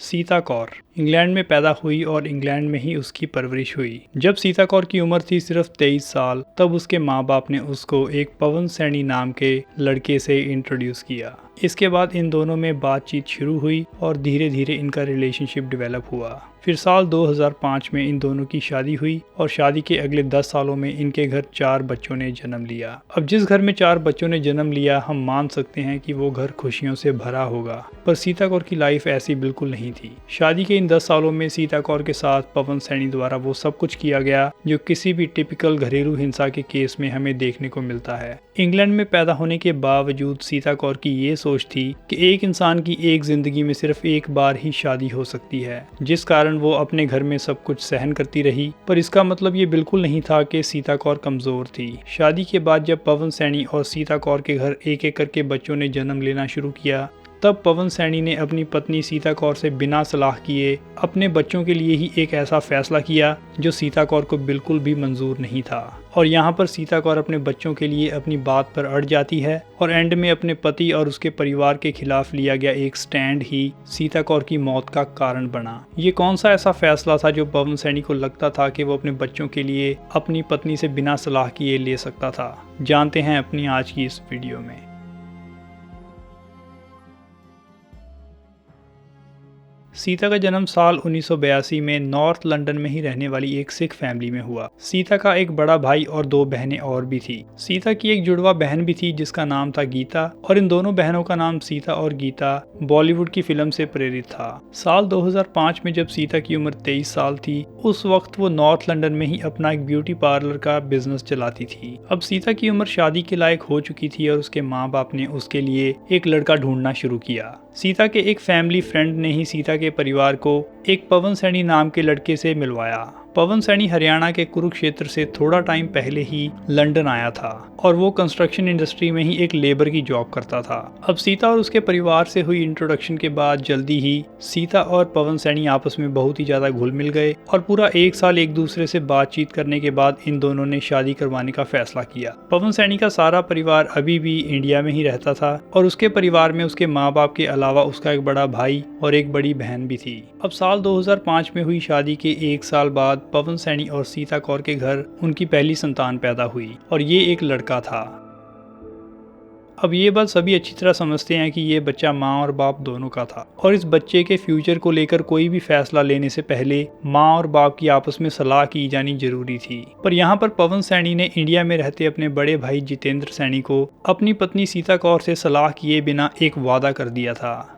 Sita Kaur England में पैदा हुई और इंग्लैंड में ही उसकी परवरिश हुई। जब सीता कौर की उम्र थी सिर्फ 23 साल, तब उसके माँ बाप ने उसको एक पवन सैनी नाम के लड़के से इंट्रोड्यूस किया। इसके बाद इन दोनों में बातचीत शुरू हुई और धीरे धीरे इनका रिलेशनशिप डेवलप हुआ। फिर साल 2005 में इन दोनों की शादी हुई और शादी के अगले 10 सालों में इनके घर 4 बच्चों ने जन्म लिया। अब जिस घर में 4 बच्चों ने जन्म लिया, हम मान सकते हैं कि वो घर खुशियों से भरा होगा। पर सीता कौर की लाइफ ऐसी बिल्कुल नहीं थी। शादी के इन 10 सालों में सीता कौर के साथ पवन सैनी द्वारा वो सब कुछ किया गया जो किसी भी टिपिकल घरेलू हिंसा के केस में हमें देखने को मिलता है। इंग्लैंड में पैदा होने के बावजूद सीता कौर की ये सोच थी कि एक इंसान की एक जिंदगी में सिर्फ एक बार ही शादी हो सकती है, जिस कारण वो अपने घर में सब कुछ सहन करती रही। पर इसका मतलब ये बिल्कुल नहीं था कि सीता कौर कमजोर थी। शादी के बाद जब पवन सैनी और सीता कौर के घर एक एक करके बच्चों ने जन्म लेना शुरू किया, तब पवन सैनी ने अपनी पत्नी सीता कौर से बिना सलाह किए अपने बच्चों के लिए ही एक ऐसा फैसला किया जो सीता कौर को बिल्कुल भी मंजूर नहीं था। और यहाँ पर सीता कौर अपने बच्चों के लिए अपनी बात पर अड़ जाती है और एंड में अपने पति और उसके परिवार के खिलाफ लिया गया एक स्टैंड ही सीता कौर की मौत का कारण बना। ये कौन सा ऐसा फैसला था जो पवन सैनी को लगता था कि वो अपने बच्चों के लिए अपनी पत्नी से बिना सलाह किए ले सकता था? जानते हैं अपनी आज की इस वीडियो में। सीता का जन्म साल 1982 में नॉर्थ लंदन में ही रहने वाली एक सिख फैमिली में हुआ। सीता का एक बड़ा भाई और 2 बहनें और भी थी। सीता की एक जुड़वा बहन भी थी जिसका नाम था गीता, और इन दोनों बहनों का नाम सीता और गीता बॉलीवुड की फिल्म से प्रेरित था। साल 2005 में जब सीता की उम्र 23 साल थी, उस वक्त वो नॉर्थ लंदन में ही अपना एक ब्यूटी पार्लर का बिजनेस चलाती थी। अब सीता की उम्र शादी के लायक हो चुकी थी और उसके माँ बाप ने उसके लिए एक लड़का ढूंढना शुरू किया। सीता के एक फैमिली फ्रेंड ने ही सीता के परिवार को एक पवन सैनी नाम के लड़के से मिलवाया। पवन सैनी हरियाणा के कुरुक्षेत्र से थोड़ा टाइम पहले ही लंदन आया था और वो कंस्ट्रक्शन इंडस्ट्री में ही एक लेबर की जॉब करता था। अब सीता और उसके परिवार से हुई इंट्रोडक्शन के बाद जल्दी ही सीता और पवन सैनी आपस में बहुत ही ज्यादा घुल मिल गए और पूरा 1 साल एक दूसरे से बातचीत करने के बाद इन दोनों ने शादी करवाने का फैसला किया। पवन सैनी का सारा परिवार अभी भी इंडिया में ही रहता था और उसके परिवार में उसके माँ बाप के अलावा उसका एक बड़ा भाई और एक बड़ी बहन भी थी। अब साल 2005 में हुई शादी के 1 साल बाद पवन सैनी और सीता कौर के घर उनकी पहली संतान पैदा हुई और ये एक लड़का था। अब ये बात सभी अच्छी तरह समझते हैं कि ये बच्चा माँ और बाप दोनों का था और इस बच्चे के फ्यूचर को लेकर कोई भी फैसला लेने से पहले माँ और बाप की आपस में सलाह की जानी जरूरी थी। पर यहाँ पर पवन सैनी ने इंडिया में रहते अपने बड़े भाई जितेंद्र सैनी को अपनी पत्नी सीता कौर से सलाह किए बिना एक वादा कर दिया था।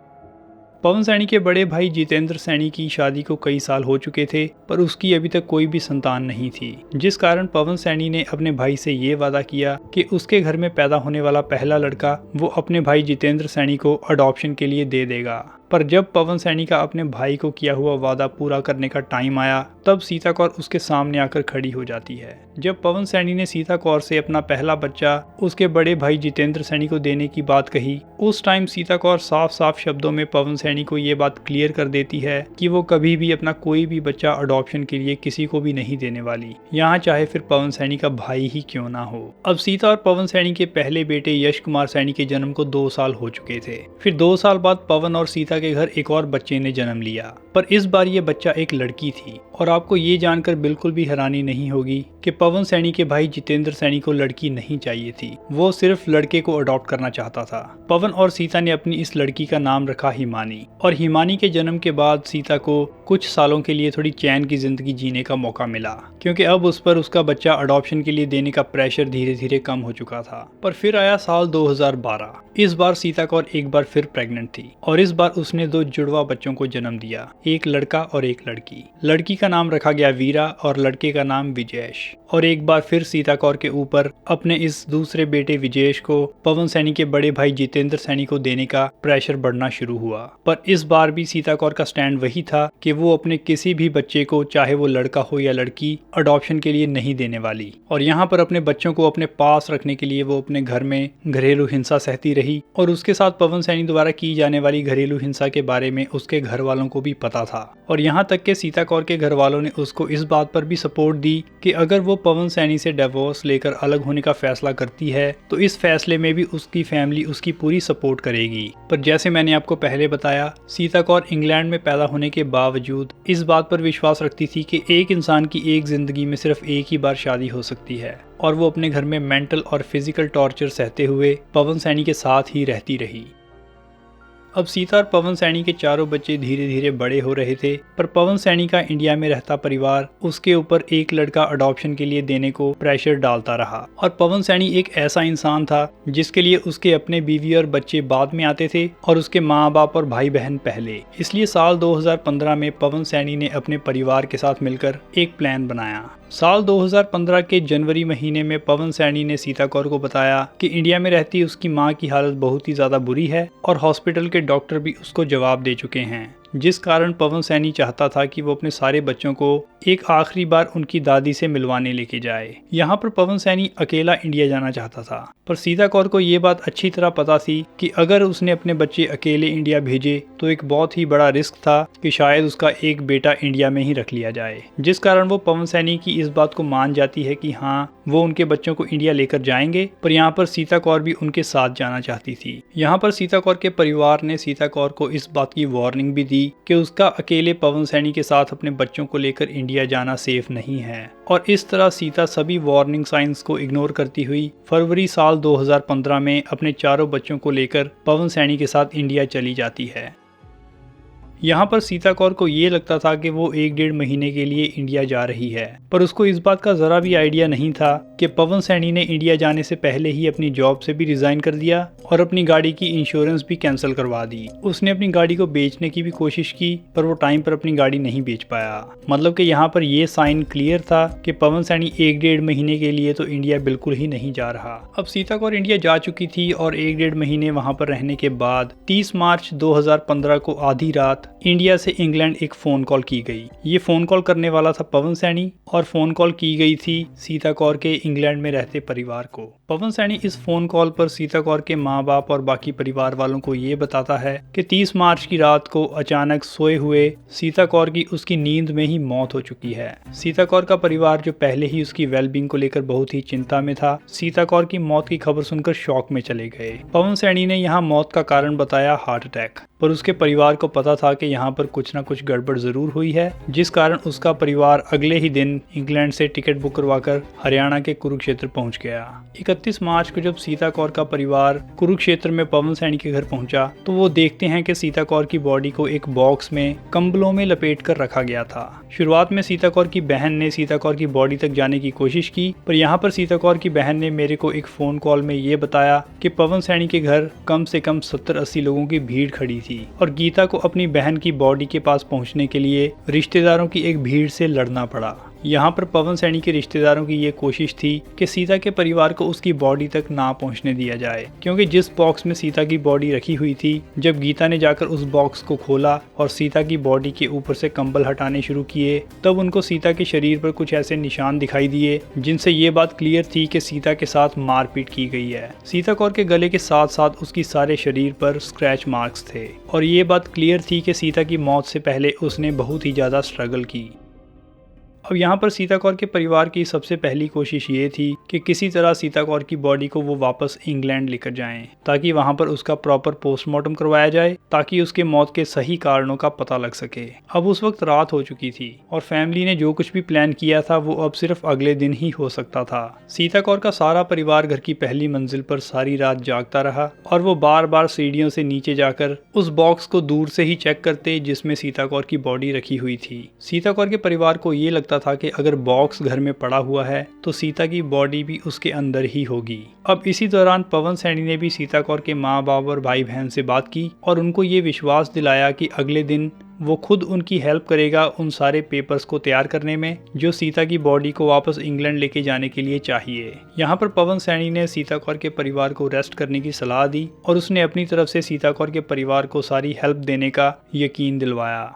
पवन सैनी के बड़े भाई जितेंद्र सैनी की शादी को कई साल हो चुके थे, पर उसकी अभी तक कोई भी संतान नहीं थी, जिस कारण पवन सैनी ने अपने भाई से ये वादा किया कि उसके घर में पैदा होने वाला पहला लड़का वो अपने भाई जितेंद्र सैनी को अडॉप्शन के लिए दे देगा। पर जब पवन सैनी का अपने भाई को किया हुआ वादा पूरा करने का टाइम आया, तब सीता कौर उसके सामने आकर खड़ी हो जाती है। जब पवन सैनी ने सीता कौर से अपना पहला बच्चा उसके बड़े भाई जितेंद्र सैनी को देने की बात कही, उस टाइम सीता कौर साफ साफ शब्दों में पवन सैनी को ये बात क्लियर कर देती है कि वो कभी भी अपना कोई भी बच्चा अडॉप्शन के लिए किसी को भी नहीं देने वाली, यहाँ चाहे फिर पवन सैनी का भाई ही क्यों ना हो। अब सीता और पवन सैनी के पहले बेटे यश कुमार सैनी के जन्म को 2 साल हो चुके थे। फिर 2 साल बाद पवन और सीता के घर एक और बच्चे ने जन्म लिया, पर इस बार ये बच्चा एक लड़की थी। और आपको ये जानकर बिल्कुल भी हैरानी नहीं होगी कि पवन सैनी के भाई जितेंद्र सैनी को लड़की नहीं चाहिए थी, वो सिर्फ लड़के को अडॉप्ट करना चाहता था। पवन और सीता ने अपनी इस लड़की का नाम रखा हिमानी, और हिमानी के जन्म के बाद सीता को कुछ सालों के लिए थोड़ी चैन की जिंदगी जीने का मौका मिला, क्योंकि अब उस पर उसका बच्चा अडॉप्शन के लिए देने का प्रेशर धीरे धीरे कम हो चुका था। पर फिर आया साल 2012। इस बार सीता कौर एक बार फिर प्रेग्नेंट थी और इस बार उसने 2 जुड़वा बच्चों को जन्म दिया, एक लड़का और एक लड़की। लड़की का नाम रखा गया वीरा और लड़के का नाम विजेश। और एक बार फिर सीता कौर के ऊपर अपने इस दूसरे बेटे विजेश को पवन सैनी के बड़े भाई जितेंद्र सैनी को देने का प्रेशर बढ़ना शुरू हुआ। पर इस बार भी सीता कौर का स्टैंड वही था कि वो अपने किसी भी बच्चे को, चाहे वो लड़का हो या लड़की, अडॉप्शन के लिए नहीं देने वाली। और यहाँ पर अपने बच्चों को अपने पास रखने के लिए वो अपने घर में घरेलू हिंसा सहती रही और उसके साथ पवन सैनी द्वारा की जाने वाली घरेलू हिंसा हिंसा के बारे में उसके घर वालों को भी पता था और यहाँ तक कि सीता कौर के घर वालों ने उसको इस बात पर भी सपोर्ट दी कि अगर वो पवन सैनी से डिवोर्स लेकर अलग होने का फैसला करती है तो इस फैसले में भी उसकी फैमिली उसकी पूरी सपोर्ट करेगी। पर जैसे मैंने आपको पहले बताया, सीता कौर इंग्लैंड में पैदा होने के बावजूद इस बात पर विश्वास रखती थी कि एक इंसान की एक जिंदगी में सिर्फ एक ही बार शादी हो सकती है और वो अपने घर में मेंटल और फिजिकल टॉर्चर सहते हुए पवन सैनी के साथ ही रहती रही। अब सीता और पवन सैनी के चारों बच्चे धीरे धीरे बड़े हो रहे थे, पर पवन सैनी का इंडिया में रहता परिवार उसके ऊपर एक लड़का अडॉप्शन के लिए देने को प्रेशर डालता रहा और पवन सैनी एक ऐसा इंसान था जिसके लिए उसके अपने बीवी और बच्चे बाद में आते थे और उसके माँ बाप और भाई बहन पहले। इसलिए साल 2015 में पवन सैनी ने अपने परिवार के साथ मिलकर एक प्लान बनाया। साल 2015 के जनवरी महीने में पवन सैनी ने सीता कौर को बताया कि इंडिया में रहती उसकी मां की हालत बहुत ही ज्यादा बुरी है और हॉस्पिटल के डॉक्टर भी उसको जवाब दे चुके हैं, जिस कारण पवन सैनी चाहता था कि वो अपने सारे बच्चों को एक आखिरी बार उनकी दादी से मिलवाने लेके जाए। यहाँ पर पवन सैनी अकेला इंडिया जाना चाहता था, पर सीता कौर को ये बात अच्छी तरह पता थी कि अगर उसने अपने बच्चे अकेले इंडिया भेजे तो एक बहुत ही बड़ा रिस्क था कि शायद उसका एक बेटा इंडिया में ही रख लिया जाए, जिस कारण वो पवन सैनी की इस बात को मान जाती है कि हाँ वो उनके बच्चों को इंडिया लेकर जाएंगे। पर यहाँ पर सीता कौर भी उनके साथ जाना चाहती थी। यहाँ पर सीता कौर के परिवार ने सीता कौर को इस बात की वार्निंग भी दी कि उसका अकेले पवन सैनी के साथ अपने बच्चों को लेकर इंडिया जाना सेफ नहीं है और इस तरह सीता सभी वार्निंग साइंस को इग्नोर करती हुई फरवरी साल 2015 में अपने चारों बच्चों को लेकर पवन सैनी के साथ इंडिया चली जाती है। यहाँ पर सीता कौर को ये लगता था कि वो 1-1.5 महीने के लिए इंडिया जा रही है, पर उसको इस बात का जरा भी आइडिया नहीं था कि पवन सैनी ने इंडिया जाने से पहले ही अपनी जॉब से भी रिजाइन कर दिया और अपनी गाड़ी की इंश्योरेंस भी कैंसिल करवा दी। उसने अपनी गाड़ी को बेचने की भी कोशिश की, पर वो टाइम पर अपनी गाड़ी नहीं बेच पाया। मतलब कि यहाँ पर ये साइन क्लियर था कि पवन सैनी 1-1.5 महीने के लिए तो इंडिया बिल्कुल ही नहीं जा रहा। अब सीता कौर इंडिया जा चुकी थी और 1-1.5 महीने वहाँ पर रहने के बाद 30 मार्च 2015 को आधी रात इंडिया से इंग्लैंड एक फोन कॉल की गई। ये फोन कॉल करने वाला था पवन सैनी और फोन कॉल की गई थी सीता कौर के इंग्लैंड में रहते परिवार को। पवन सैनी इस फोन कॉल पर सीता कौर के माँ बाप और बाकी परिवार वालों को ये बताता है कि 30 मार्च की रात को अचानक सोए हुए सीता कौर की उसकी नींद में ही मौत हो चुकी है। सीता कौर का परिवार जो पहले ही उसकी वेलबींग को लेकर बहुत ही चिंता में था, सीता कौर की मौत की खबर सुनकर शॉक में चले गए। पवन सैनी ने यहाँ मौत का कारण बताया हार्ट अटैक, पर उसके परिवार को पता था कि यहाँ पर कुछ ना कुछ गड़बड़ जरूर हुई है, जिस कारण उसका परिवार अगले ही दिन इंग्लैंड से टिकट बुक करवाकर हरियाणा के कुरुक्षेत्र पहुंच गया। 31 मार्च को जब सीता कौर का परिवार कुरुक्षेत्र में पवन सैनी के घर पहुंचा तो वो देखते हैं कि सीता कौर की बॉडी को एक बॉक्स में कंबलों में लपेट कर रखा गया था। शुरुआत में सीता कौर की बहन ने सीता कौर की बॉडी तक जाने की कोशिश की, पर यहाँ पर सीता कौर की बहन ने मेरे को एक फोन कॉल में ये बताया कि पवन सैनी के घर कम से कम 70-80 लोगों की भीड़ खड़ी थी और गीता को अपनी बहन की बॉडी के पास पहुंचने के लिए रिश्तेदारों की एक भीड़ से लड़ना पड़ा। यहाँ पर पवन सैनी के रिश्तेदारों की ये कोशिश थी कि सीता के परिवार को उसकी बॉडी तक ना पहुँचने दिया जाए, क्योंकि जिस बॉक्स में सीता की बॉडी रखी हुई थी, जब गीता ने जाकर उस बॉक्स को खोला और सीता की बॉडी के ऊपर से कंबल हटाने शुरू किए, तब उनको सीता के शरीर पर कुछ ऐसे निशान दिखाई दिए जिनसे ये बात क्लियर थी कि सीता के साथ मारपीट की गई है। सीता कौर के गले के साथ साथ उसकी सारे शरीर पर स्क्रैच मार्क्स थे और ये बात क्लियर थी कि सीता की मौत से पहले उसने बहुत ही ज़्यादा स्ट्रगल की। अब यहाँ पर सीता कौर के परिवार की सबसे पहली कोशिश ये थी कि किसी तरह सीता कौर की बॉडी को वो वापस इंग्लैंड लेकर जाएं, ताकि वहाँ पर उसका प्रॉपर पोस्टमार्टम करवाया जाए, ताकि उसके मौत के सही कारणों का पता लग सके। अब उस वक्त रात हो चुकी थी और फैमिली ने जो कुछ भी प्लान किया था वो अब सिर्फ अगले दिन ही हो सकता था। सीता कौर का सारा परिवार घर की पहली मंजिल पर सारी रात जागता रहा और वो बार बार सीढ़ियों से नीचे जाकर उस बॉक्स को दूर से ही चेक करते जिसमें सीता कौर की बॉडी रखी हुई थी। सीता कौर के परिवार को ये लगता था कि अगर बॉक्स घर में पड़ा हुआ है तो सीता की बॉडी भी उसके अंदर ही होगी। अब इसी दौरान पवन सैनी ने भी सीता कौर के माँ बाप और भाई बहन से बात की और उनको ये विश्वास दिलाया कि अगले दिन वो खुद उनकी हेल्प करेगा उन सारे पेपर्स को तैयार करने में जो सीता की बॉडी को वापस इंग्लैंड लेके जाने के लिए चाहिए। यहाँ पर पवन सैनी ने सीता कौर के परिवार को रेस्ट करने की सलाह दी और उसने अपनी तरफ से सीता कौर के परिवार को सारी हेल्प देने का यकीन दिलवाया।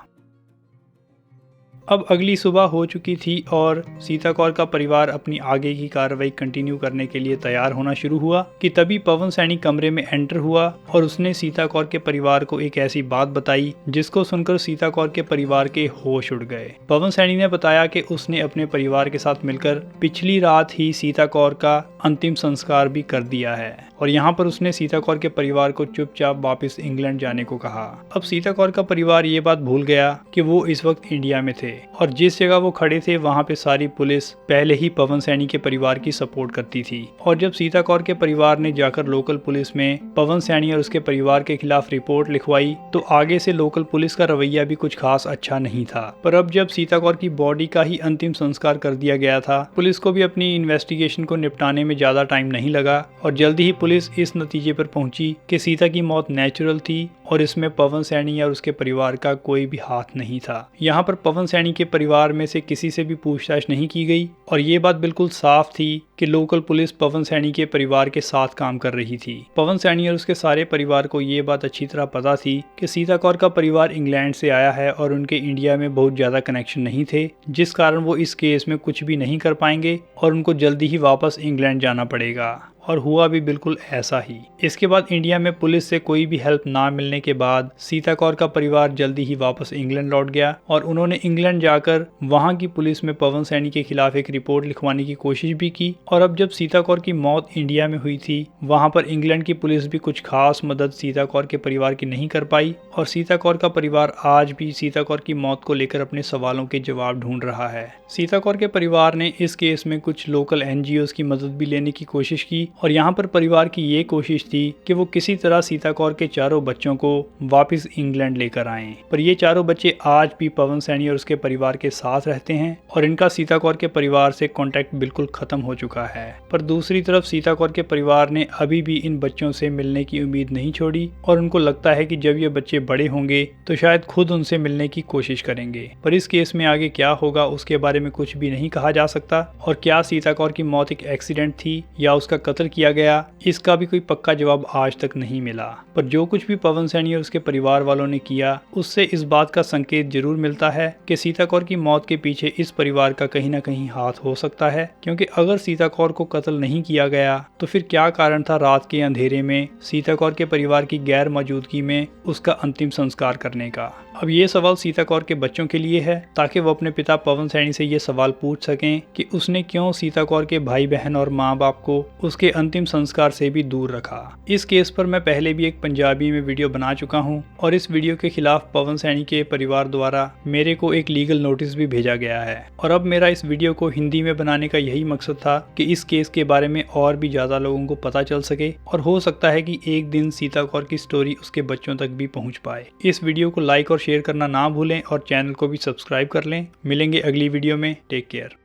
अब अगली सुबह हो चुकी थी और सीता कौर का परिवार अपनी आगे की कार्रवाई कंटिन्यू करने के लिए तैयार होना शुरू हुआ कि तभी पवन सैनी कमरे में एंटर हुआ और उसने सीता कौर के परिवार को एक ऐसी बात बताई जिसको सुनकर सीता कौर के परिवार के होश उड़ गए। पवन सैनी ने बताया कि उसने अपने परिवार के साथ मिलकर पिछली रात ही सीता कौर का अंतिम संस्कार भी कर दिया है और यहाँ पर उसने सीता कौर के परिवार को चुपचाप वापस इंग्लैंड जाने को कहा। अब सीता कौर का परिवार ये बात भूल गया कि वो इस वक्त इंडिया में थे और जिस जगह वो खड़े थे वहाँ पे सारी पुलिस पहले ही पवन सैनी के परिवार की सपोर्ट करती थी। और जब सीता कौर के परिवार ने जाकर लोकल पुलिस में पवन सैनी और उसके परिवार के खिलाफ रिपोर्ट लिखवाई तो आगे से लोकल पुलिस का रवैया भी कुछ खास अच्छा नहीं था। पर अब जब सीता कौर की बॉडी का ही अंतिम संस्कार कर दिया गया था, पुलिस को भी अपनी इन्वेस्टिगेशन को निपटाने में ज्यादा टाइम नहीं लगा और जल्दी ही पुलिस इस नतीजे पर पहुंची कि सीता की मौत नेचुरल थी और इसमें पवन सैनी और उसके परिवार का कोई भी हाथ नहीं था। यहाँ पर पवन सैनी के परिवार में से किसी से भी पूछताछ नहीं की गई और ये बात बिल्कुल साफ थी कि लोकल पुलिस पवन सैनी के परिवार के साथ काम कर रही थी। पवन सैनी और उसके सारे परिवार को ये बात अच्छी तरह पता थी कि सीता कौर का परिवार इंग्लैंड से आया है और उनके इंडिया में बहुत ज्यादा कनेक्शन नहीं थे, जिस कारण वो इस केस में कुछ भी नहीं कर पाएंगे और उनको जल्दी ही वापस इंग्लैंड जाना पड़ेगा। और हुआ भी बिल्कुल ऐसा ही। इसके बाद इंडिया में पुलिस से कोई भी हेल्प ना मिलने के बाद सीता कौर का परिवार जल्दी ही वापस इंग्लैंड लौट गया और उन्होंने इंग्लैंड जाकर वहां की पुलिस में पवन सैनी के खिलाफ एक रिपोर्ट लिखवाने की कोशिश भी की। और अब जब सीता कौर की मौत इंडिया में हुई थी वहां पर इंग्लैंड की पुलिस भी कुछ खास मदद सीता कौर के परिवार की नहीं कर पाई और सीता कौर का परिवार आज भी सीता कौर की मौत को लेकर अपने सवालों के जवाब ढूंढ रहा है। सीता कौर के परिवार ने इस केस में कुछ लोकल NGOs की मदद भी लेने की कोशिश की और यहाँ पर परिवार की ये कोशिश थी कि वो किसी तरह सीता कौर के चारों बच्चों को वापस इंग्लैंड लेकर आएं। पर ये चारों बच्चे आज भी पवन सैनी और उसके परिवार के साथ रहते हैं और इनका सीता कौर के परिवार से कांटेक्ट बिल्कुल खत्म हो चुका है। पर दूसरी तरफ सीता कौर के परिवार ने अभी भी इन बच्चों से मिलने की उम्मीद नहीं छोड़ी और उनको लगता है कि जब ये बच्चे बड़े होंगे तो शायद खुद उनसे मिलने की कोशिश करेंगे। पर इस केस में आगे क्या होगा उसके बारे में कुछ भी नहीं कहा जा सकता और क्या सीता कौर की मौत एक एक्सीडेंट थी या उसका कत्ल किया गया, इसका भी कोई पक्का जवाब आज तक नहीं मिला। पर जो कुछ भी पवन सैनी और उसके परिवार वालों ने किया उससे इस बात का संकेत जरूर मिलता है कि सीता कौर की मौत के पीछे इस परिवार का कहीं ना कहीं हाथ हो सकता है, क्योंकि अगर सीता कौर को कत्ल नहीं किया गया तो फिर क्या कारण था रात के अंधेरे में सीता कौर के परिवार की गैर मौजूदगी में उसका अंतिम संस्कार करने का। अब ये सवाल सीता कौर के बच्चों के लिए है ताकि वो अपने पिता पवन सैनी से ये सवाल पूछ सकें कि उसने क्यों सीता कौर के भाई बहन और माँ बाप को उसके अंतिम संस्कार से भी दूर रखा। इस केस पर मैं पहले भी एक पंजाबी में वीडियो बना चुका हूँ और इस वीडियो के खिलाफ पवन सैनी के परिवार द्वारा मेरे को एक लीगल नोटिस भी भेजा गया है। और अब मेरा इस वीडियो को हिंदी में बनाने का यही मकसद था कि इस केस के बारे में और भी ज्यादा लोगों को पता चल सके और हो सकता है कि एक दिन सीता कौर की स्टोरी उसके बच्चों तक भी पहुँच पाए। इस वीडियो को लाइक और शेयर करना ना भूलें और चैनल को भी सब्सक्राइब कर लें। मिलेंगे अगली वीडियो में। Take care.